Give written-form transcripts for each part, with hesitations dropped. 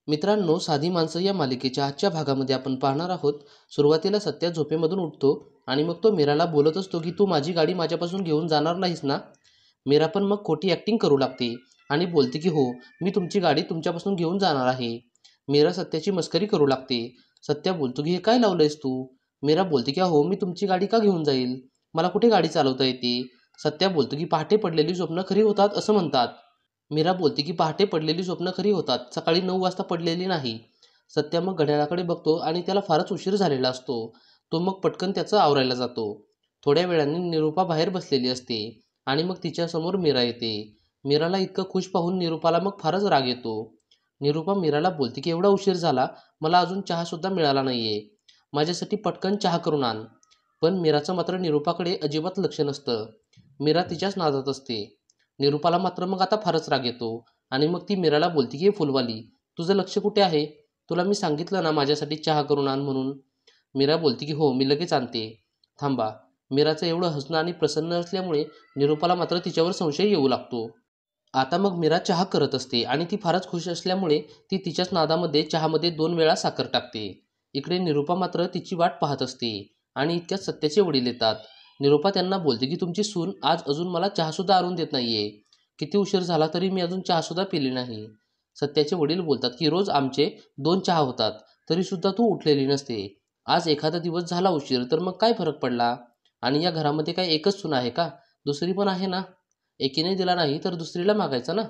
मित्रांनो, साधी माणसं या मालिकेच्या आजच्या भागामध्ये आपण पाहणार आहोत. सुरुवातीला सत्या झोपेमधून उठतो आणि मग तो मीराला बोलत असतो की तू माझी गाडी माझ्यापासून घेऊन जाणार नाहीस ना. मीरा पण मग खोटी ॲक्टिंग करू लागते आणि बोलते की हो, मी तुमची गाडी तुमच्यापासून घेऊन जाणार आहे. मीरा सत्याची मस्करी करू लागते. सत्या बोलतो की हे काय लावलंयस तू. मीरा बोलते की हो, मी तुमची गाडी का घेऊन जाईल, मला कुठे गाडी चालवता येते. सत्या बोलतो की पहाटे पडलेली स्वप्न खरी होतात असं म्हणतात. मीरा बोलते की पहाटे पडलेली स्वप्न खरी होतात, सकाळी 9 वाजता पडलेली नाही. सत्या मग घड्याळाकडे बघतो आणि त्याला फारच उशीर झालेला असतो. तो मग पटकन त्याचं आवरायला जातो. थोड्या वेळाने निरूपा बाहेर बसलेली असते आणि मग तिच्यासमोर मीरा येते. मीराला इतकं खुश पाहून निरूपाला मग फारच राग येतो. निरूपा मीराला बोलते की एवढा उशीर झाला, मला अजून चहासुद्धा मिळाला नाहीये, माझ्यासाठी पटकन चहा करून आण. पण मीराचं मात्र निरूपाकडे अजिबात लक्ष नसतं. मीरा तिच्याच नादात असते. निरूपाला मात्र मग आता फारच राग येतो आणि मग ती मीराला बोलते की फुलवाली, तुझं लक्ष कुठे आहे, तुला मी सांगितलं ना माझ्यासाठी चहा करून आण म्हणून. मीरा बोलते की हो, मी लगेच आणते, थांबा. मीराचं एवढं हसणं आणि प्रसन्न असल्यामुळे निरूपाला मात्र तिच्यावर संशय येऊ लागतो. आता मग मीरा चहा करत असते आणि ती फारच खुश असल्यामुळे ती तिच्याच नादामध्ये चहामध्ये 2 वेळा साखर टाकते. इकडे निरूपा मात्र तिची वाट पाहत असते आणि इतक्यात सत्याचे वडील येतात. निरूपा त्यांना बोलते की तुमची सून आज अजून मला चहासुद्धा आणून देत नाहीये, किती उशीर झाला तरी मी अजून चहासुद्धा पिली नाही. सत्याचे वडील बोलतात की रोज आमचे 2 चहा होतात, तरीसुद्धा तू उठलेली नसते. आज एखादा दिवस झाला उशीर तर मग काय फरक पडला, आणि या घरामध्ये काय एकच सून आहे का, दुसरी पण आहे ना, एकीने दिला नाही तर दुसरीला मागायचा ना.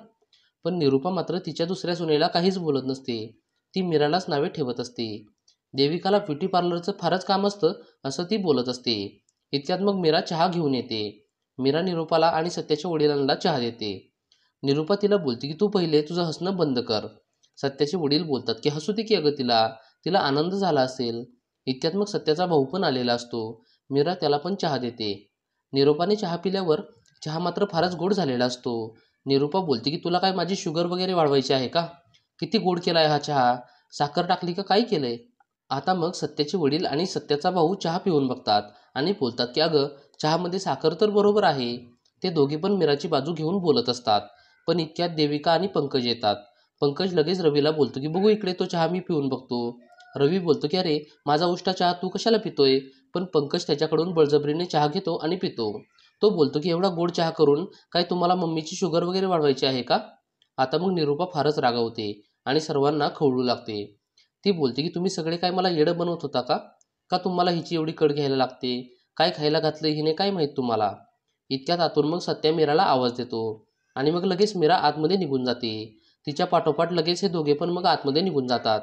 पण निरूपा मात्र तिच्या दुसऱ्या सुनेला काहीच बोलत नसते. ती मीरालाच नावे ठेवत असते. देविकाला ब्युटी पार्लरचं फारच काम असतं असं ती बोलत असते. इतक्यात मग मीरा चहा घेऊन येते. मीरा निरूपाला आणि सत्याच्या वडिलांना चहा देते. निरूपा तिला बोलते की तू पहिले तुझं हसणं बंद कर. सत्याचे वडील बोलतात की हसू दे की अगं, तिला तिला आनंद झाला असेल. इतक्यात मग सत्याचा भाऊ पण आलेला असतो. मीरा त्याला पण चहा देते. निरूपाने चहा पिल्यावर चहा मात्र फारच गोड झालेला असतो. निरूपा बोलते की तुला काय माझी शुगर वगैरे वाढवायची आहे का, किती गोड केलाय हा चहा, साखर टाकली का काय केलंय. आता मग सत्याचे वडील आणि सत्याचा भाऊ चहा पिऊन बघतात आणि बोलतात की अगं, चहामध्ये साखर तर बरोबर आहे. ते दोघे पण मीराची बाजू घेऊन बोलत असतात. पण इतक्यात देविका आणि पंकज येतात. पंकज लगेच रवीला बोलतो की बघू इकडे, तो चहा मी पिऊन बघतो. रवी बोलतो की अरे, माझा उष्टा चहा तू कशाला पितोय. पण पंकज त्याच्याकडून बळजबरीने चहा घेतो आणि पितो. तो बोलतो की एवढा गोड चहा करून काय तुम्हाला मम्मीची शुगर वगैरे वाढवायची आहे का. आता मग निरूपा फारच रागावते आणि सर्वांना खवळू लागते. ती बोलते की तुम्ही सगळे काय मला येडं बनवत होता का, का तुम्हाला हिची एवढी कड घ्यायला लागते, काय खायला घातलं हिने काय माहीत तुम्हाला. इतक्यात आतून मग सत्या मीराला आवाज देतो आणि मग लगेच मीरा आतमध्ये निघून जाते. तिच्या पाठोपाठ लगेच हे दोघे पण मग आतमध्ये निघून जातात.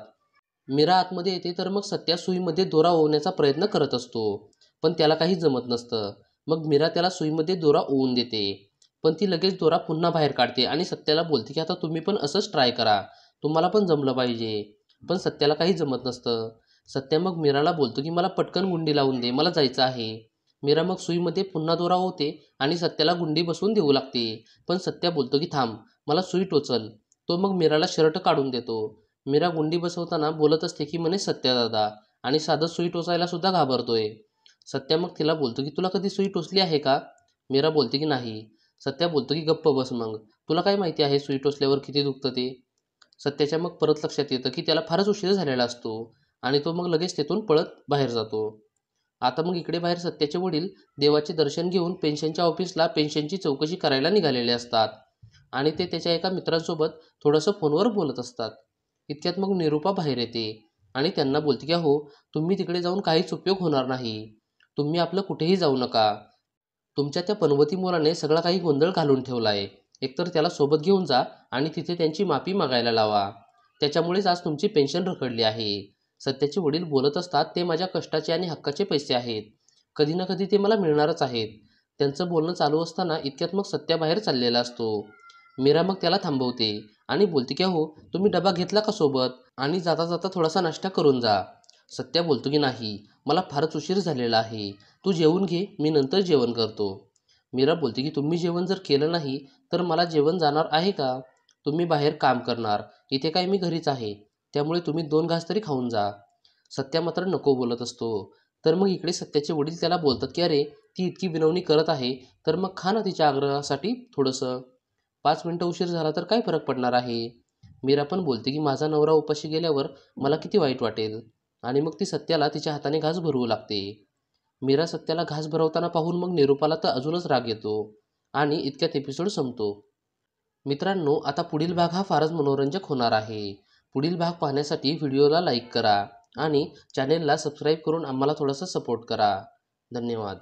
मीरा आतमध्ये येते तर मग सत्या सुईमध्ये दोरा ओवण्याचा प्रयत्न करत असतो, पण त्याला काही जमत नसतं. मग मीरा त्याला सुईमध्ये दोरा ओवून देते, पण ती लगेच दोरा पुन्हा बाहेर काढते आणि सत्याला बोलते की आता तुम्ही पण असंच ट्राय करा, तुम्हाला पण जमलं पाहिजे. पण सत्याला काही जमत नसतं. सत्या मग मीराला बोलतो की मला पटकन गुंडी लावून दे, मला जायचं आहे. मीरा मग सुईमध्ये पुन्हा दोरा होते आणि सत्याला गुंडी बसवून देऊ लागते. पण सत्या बोलतो की थांब, मला सुई टोचल. तो मग मीराला शर्ट काढून देतो. मीरा गुंडी बसवताना बोलत असते की म्हणे सत्या दादा, आणि साधं सुई टोचायला सुद्धा घाबरतोय. सत्या मग तिला बोलतो की तुला कधी सुई टोचली आहे का. मीरा बोलते की नाही. सत्या बोलतो की गप्प बस मग, तुला काय माहिती आहे सुई टोचल्यावर किती दुखतं ते. सत्याच्या मग परत लक्षात येतं की त्याला फारच उशीर झालेला असतो आणि तो मग लगेच तेथून पळत बाहेर जातो. आता मग इकडे बाहेर सत्याचे वडील देवाचे दर्शन घेऊन पेन्शनच्या ऑफिसला पेन्शनची चौकशी करायला निघालेले असतात आणि ते त्याच्या एका मित्रांसोबत थोडंसं फोनवर बोलत असतात. इतक्यात मग निरूपा बाहेर येते आणि त्यांना बोलते की हो, तुम्ही तिकडे जाऊन काहीच उपयोग होणार नाही, तुम्ही आपलं कुठेही जाऊ नका. तुमच्या त्या पनवती मुलाने सगळा काही गोंधळ घालून ठेवला आहे. एकतर त्याला सोबत घेऊन जा आणि तिथे त्यांची माफी मागायला लावा. त्याच्यामुळेच आज तुमची पेन्शन रखडली आहे. सत्याचे वडील बोलत असतात ते माझ्या कष्टाचे आणि हक्काचे पैसे आहेत. कधी ना कधी ते मला मिळणारच आहेत. त्यांचं बोलणं चालू असताना इतक्यात मग सत्या बाहेर चाललेला असतो. मीरा मग त्याला थांबवते आणि बोलते की हो, तुम्ही डबा घेतला का सोबत, आणि जाता जाता थोडासा नाश्ता करून जा. सत्या बोलतो की नाही, मला फारच उशीर झालेला आहे, तू जेवून घे, मी नंतर जेवण करतो. मीरा बोलते की तुम्ही जेवण जर केलं नाही तर मला जेवण जाणार आहे का. तुम्ही बाहेर काम करणार, इथे काय मी घरीच आहे, त्यामुळे तुम्ही 2 घास तरी खाऊन जा. सत्या मात्र नको बोलत असतो. तर मग इकडे सत्याचे वडील त्याला बोलतात की अरे, ती इतकी विनवणी करत आहे तर मग खा ना तिच्या आग्रहासाठी थोडंसं, 5 मिनिटं उशीर झाला तर काय फरक पडणार आहे. मीरा पण बोलते की माझा नवरा उपाशी गेल्यावर मला किती वाईट वाटेल आणि मग ती सत्याला तिच्या हाताने घास भरवू लागते. मीरा सत्याला घास भरवताना पाहून मग निरूपाला तर अजूनच राग येतो आणि इतक्यात एपिसोड संपतो. मित्रांनो, आता पुढील भाग हा फारच मनोरंजक होणार आहे. पुढील भाग पाहण्यासाठी व्हिडिओला लाईक करा आणि चॅनेलला सबस्क्राईब करून आम्हाला थोडासा सपोर्ट करा. धन्यवाद.